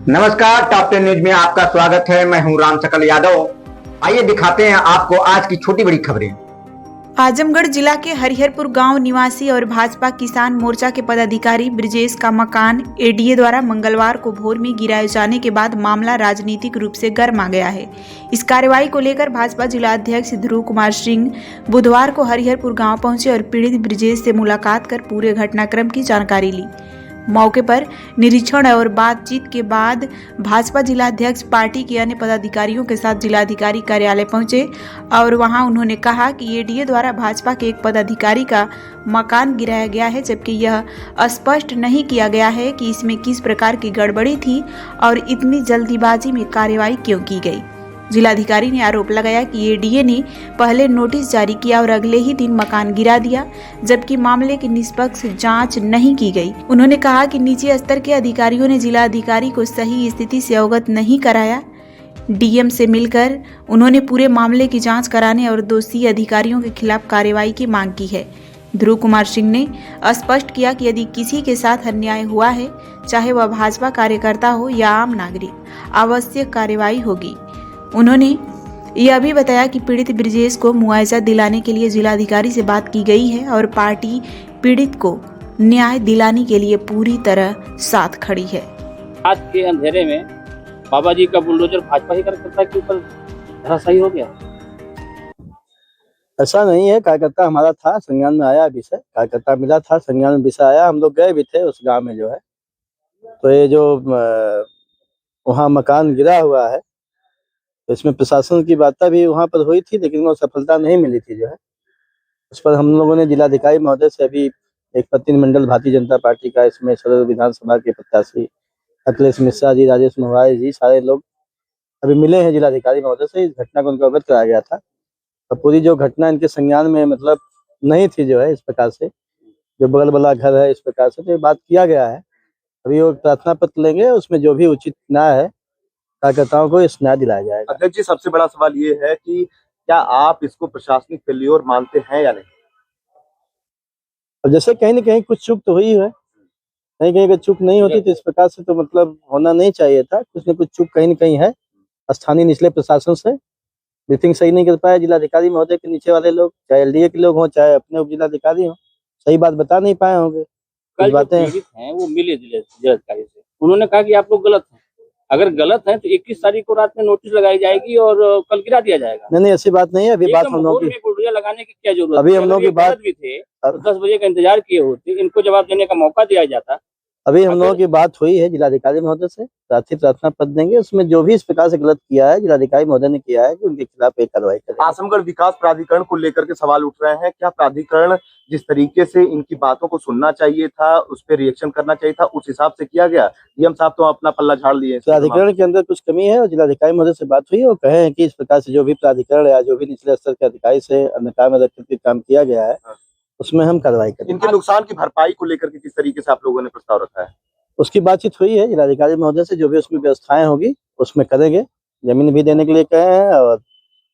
नमस्कार, top 10 news में आपका स्वागत है। मैं हूं राम सकल यादव। आइए दिखाते हैं आपको आज की छोटी बड़ी खबरें। आजमगढ़ जिला के हरिहरपुर गांव निवासी और भाजपा किसान मोर्चा के पदाधिकारी ब्रिजेश का मकान एडीए द्वारा मंगलवार को भोर में गिराए जाने के बाद मामला राजनीतिक रूप से गर्मा गया है। इस कार्रवाई को लेकर भाजपा जिला अध्यक्ष ध्रुव कुमार सिंह बुधवार को हरिहरपुर गांव पहुंचे और पीड़ित ब्रिजेश से मुलाकात कर पूरे घटनाक्रम की जानकारी ली। मौके पर निरीक्षण और बातचीत के बाद भाजपा जिलाध्यक्ष पार्टी के अन्य पदाधिकारियों के साथ जिलाधिकारी कार्यालय पहुंचे और वहां उन्होंने कहा कि एडीए द्वारा भाजपा के एक पदाधिकारी का मकान गिराया गया है, जबकि यह स्पष्ट नहीं किया गया है कि इसमें किस प्रकार की गड़बड़ी थी और इतनी जल्दीबाजी में कार्रवाई क्यों की गई। जिलाधिकारी ने आरोप लगाया कि एडीए ने पहले नोटिस जारी किया और अगले ही दिन मकान गिरा दिया, जबकि मामले की निष्पक्ष जांच नहीं की गई। उन्होंने कहा कि निचले स्तर के अधिकारियों ने जिलाधिकारी को सही स्थिति से अवगत नहीं कराया। डीएम से मिलकर उन्होंने पूरे मामले की जांच कराने और दोषी अधिकारियों के खिलाफ कार्रवाई की मांग की है। ध्रुव कुमार सिंह ने स्पष्ट किया कि यदि किसी के साथ अन्याय हुआ है, चाहे वह भाजपा कार्यकर्ता हो या आम नागरिक, आवश्यक कार्रवाई होगी। उन्होंने यह भी बताया कि पीड़ित ब्रिजेश को मुआवजा दिलाने के लिए जिलाधिकारी से बात की गई है और पार्टी पीड़ित को न्याय दिलाने के लिए पूरी तरह साथ खड़ी है। आज के अंधेरे में बाबा जी का बुलडोजर भाजपा ही कार्यकर्ता के ऊपर धराशायी हो गया। ऐसा नहीं है, कार्यकर्ता हमारा था, संज्ञान में आया विषय, कार्यकर्ता मिला था, संज्ञान में विषय आया, हम लोग गए भी थे उस गांव में जो है। तो ये जो वहाँ मकान गिरा हुआ है, तो इसमें प्रशासन की वार्ता भी वहाँ पर हुई थी, लेकिन वो सफलता नहीं मिली थी जो है। उस पर हम लोगों ने जिलाधिकारी महोदय से अभी एक प्रतिनिधिमंडल भारतीय जनता पार्टी का, इसमें सदर विधानसभा के प्रत्याशी अखिलेश मिश्रा जी, राजेश मोहवाई जी, सारे लोग अभी मिले हैं जिलाधिकारी महोदय से। इस घटना को उनको अवगत कराया गया था। तो पूरी जो घटना इनके संज्ञान में मतलब नहीं थी जो है, इस प्रकार से जो बगल वाला घर है, इस प्रकार से तो बात किया गया है। अभी वो प्रार्थना पत्र लेंगे, उसमें जो भी उचित न्याय है कार्यकर्ताओं को इस न्याय दिलाया जाएगा। अध्यक्ष जी, सबसे बड़ा सवाल ये है कि क्या आप इसको प्रशासनिक फेल्योर मानते हैं या नहीं? अब जैसे कहीं न कहीं कुछ चूक तो हुई है, कहीं कहीं अगर चूक नहीं होती तो इस प्रकार से तो मतलब होना नहीं चाहिए था। कुछ न कुछ चूक कहीं न कहीं है। स्थानीय निचले प्रशासन से ब्रीफिंग सही नहीं कर पाए जिलाधिकारी महोदय के नीचे वाले लोग, चाहे एलडीए के लोग हों, चाहे अपने उप जिलाधिकारी हों, सही बात बता नहीं पाए होंगे। कल जो पीड़ित हैं वो मिले जिलाधिकारी से, उन्होंने कहा कि आप लोग गलत हैं। अगर गलत है तो 21 तारीख को रात में नोटिस लगाई जाएगी और कल गिरा दिया जाएगा। नहीं, ऐसी बात नहीं है। अभी बात हम लोग की बुलडोजर लगाने की क्या जरूरत? अभी हम लोग की बात भी थे तो 10 बजे का इंतजार किए होते, इनको जवाब देने का मौका दिया जाता। अभी हम लोगों की बात हुई है जिलाधिकारी महोदय से, प्रार्थना पत्र देंगे। उसमें जो भी इस प्रकार से गलत किया है जिलाधिकारी महोदय ने किया है कि उनके खिलाफ एक कार्रवाई करें। आजमगढ़ विकास प्राधिकरण को लेकर के सवाल उठ रहे हैं। क्या प्राधिकरण जिस तरीके से इनकी बातों को सुनना चाहिए था, उस पर रिएक्शन करना चाहिए था, उस हिसाब से किया गया? डीएम साहब तो अपना पल्ला झाड़ लिए। प्राधिकरण के अंदर कुछ कमी है और जिलाधिकारी महोदय से बात हुई है, वो कहे हैं कि इस प्रकार से जो भी प्राधिकरण या जो भी निचले स्तर के अधिकारी से अन्यथा में रख के काम किया गया है, उसमें हम कार्रवाई करें। इनके नुकसान की भरपाई को लेकर के किस तरीके से आप लोगों ने प्रस्ताव रखा है? उसकी बातचीत हुई है जिलाधिकारी महोदय से, जो भी उसमें व्यवस्थाएं होगी उसमें करेंगे। जमीन भी देने के लिए कहे हैं और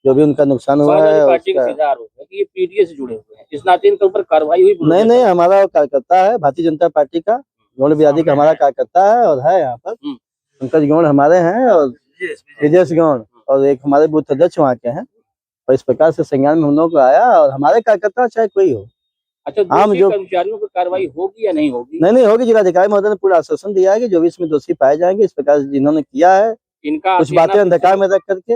जो भी उनका नुकसान हुआ है पार्टी का सीधा आरोप है कि ये पीडीए से जुड़े हुए हैं, इस नाते इनके ऊपर कार्रवाई हुई? नहीं, हमारा कार्यकर्ता है भारतीय जनता पार्टी का, गौड़ बिरादी का हमारा कार्यकर्ता है और है यहाँ पर। पंकज गौड़ हमारे हैं और विजय गौड़ और एक हमारे बूथ अध्यक्ष वहाँ के हैं। और इस प्रकार से संज्ञान में हम लोग को आया और हमारे कार्यकर्ता चाहे कोई हो। अच्छा, दोषी कर्मचारियों पर कार्रवाई होगी या नहीं होगी? नहीं होगी। जिलाधिकारी महोदय ने पूरा आश्वासन दिया है कि जो भी इसमें दोषी पाए जाएंगे, इस प्रकार से जिन्होंने किया है, इनका कुछ बातें अंधकार में रख करके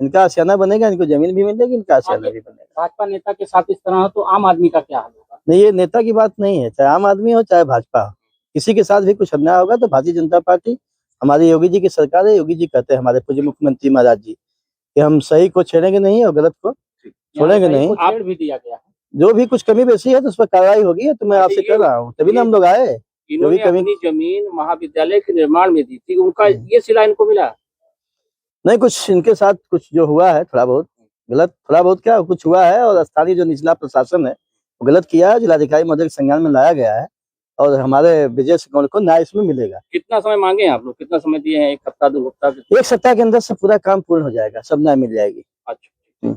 इनका आशियाना बनेगा, इनको जमीन भी मिलेगी, इनका आशियाना भी बनेगा। भाजपा नेता के साथ इस तरह हो तो आम आदमी का क्या हाल होगा? नहीं, ये नेता की बात नहीं है, चाहे आम आदमी हो चाहे भाजपा हो, किसी के साथ भी कुछ अन्याय होगा तो भारतीय जनता पार्टी, हमारी योगी जी की सरकार है। योगी जी कहते हैं, हमारे पूज्य मुख्यमंत्री महाराज जी, कि हम सही को छेड़ेंगे नहीं और गलत को छोड़ेंगे नहीं। आप भी दिया गया है, जो भी कुछ कमी बेसी है तो उस पर कार्रवाई होगी। तो मैं आपसे कह रहा हूँ, तभी ना हम लोग आए। जो भी अपनी जमीन महाविद्यालय के निर्माण में दी थी, उनका ये सिला इनको मिला? नहीं, कुछ इनके साथ कुछ जो हुआ है थोड़ा बहुत गलत, थोड़ा बहुत क्या कुछ हुआ है और स्थानीय जो निचला प्रशासन है वो गलत किया है। जिलाधिकारी महोदय के संज्ञान में लाया गया है और हमारे विजय गौड़ को न्याय इसमें मिलेगा। कितना समय मांगे हैं आप लोग? कितना समय दिए हैं? 1 हफ्ता 2 हफ्ता? 1 सप्ताह के अंदर से पूरा काम पूर्ण हो जाएगा, सब न्याय मिल जाएगी। अच्छा।